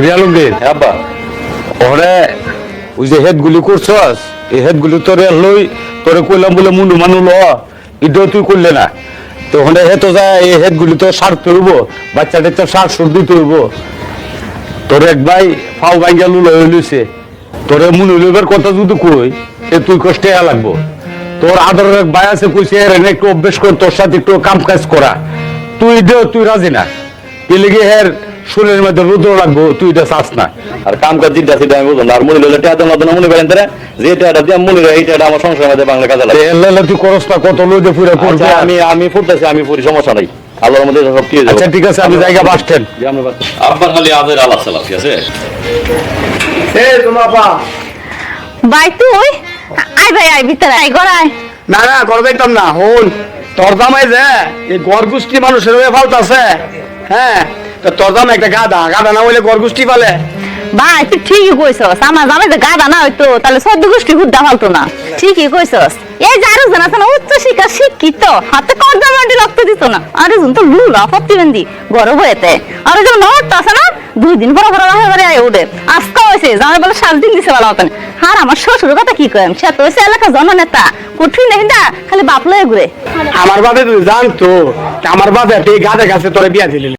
রিয়ালুঙ্গির আব্বা ওরে ওই যে হেডগুলি করছস এই হেডগুলি তোরে লই তোরে কইলাম বলে মুন্ডু মানু ল ইটাও তুই করলে না তো ওখানে হে তো যায় এই হেডগুলি তো সারতে হইব বাচ্চাদের তো সার সুর দিতে হইব তোর এক ভাই ফাও ভাঙ্গা লুলো হইলিছে তোরে মুন হইবার কথা যদি কই এ তুই কষ্টে লাগবো তোর আদরের এক ভাই আছে কইছে এর একটু অভ্যেস কর তোর সাথে একটু কাম কাজ করা তুই দেও তুই রাজি না এলিগে হের শরীরের মধ্যে রুদ্র লাগবো তুই এটা চাস না আর কাম কাজ যেটা সেটা আমি বুঝলাম না। আর মনে হইলে টাকা মতো মনে করেন তারা যে টাকাটা দিয়ে মনে হয় এইটা আমার সংসারের মধ্যে বাংলা কাজে লাগে। এল্লা তুই করস না কত লইতে ফুরে পড়বে আচ্ছা, আমি ফুটতেছি, আমি ফুরি, সমস্যা নাই, আল্লাহর মধ্যে সব ঠিক আছে। আচ্ছা ঠিক আছে আমি জায়গা বাসতেন আব্বার খালি আদের আলাপ চালাপ, ঠিক আছে? এই তোমার আপা ভাই তুই আই ভাই আই ভিতরে আই গড়াই না না ঘর দেখতাম না হন তোর দামাই যে এই গড় গুষ্টি মানুষের হয়ে ফালতাছে হ্যাঁ তো তোর দাম একটা গাদা গাদা না হইলে গড় গুষ্টি পালে ভাই তুই ঠিকই কইছস আমার জামাই যে গাদা না হইতো তাহলে সদ্য গোষ্ঠী হুদ্দা ফালতো না ঠিকই কইছস এই যে আরো জন আছে না উচ্চ শিক্ষা শিক্ষিত হাতে কর্দা মাটি রক্ত দিত না আরে জন তো লুলা ফতিবন্দি গরম হয়েতে আরে জন নট আছে না 2 দিন পর পর বাহিরে আয় ওঠে আজকে হইছে জামাই বলে 7 দিন দিছে বলা হতেন আর আমার শ্বশুর কথা কি কইম সে তো হইছে এলাকা জননেতা কঠিন না হিন্দা খালি বাপ লয়ে ঘুরে আমার বাদে তুই জানতো আমার বাদে এই গাদা গাছে তোরে বিয়া দিলি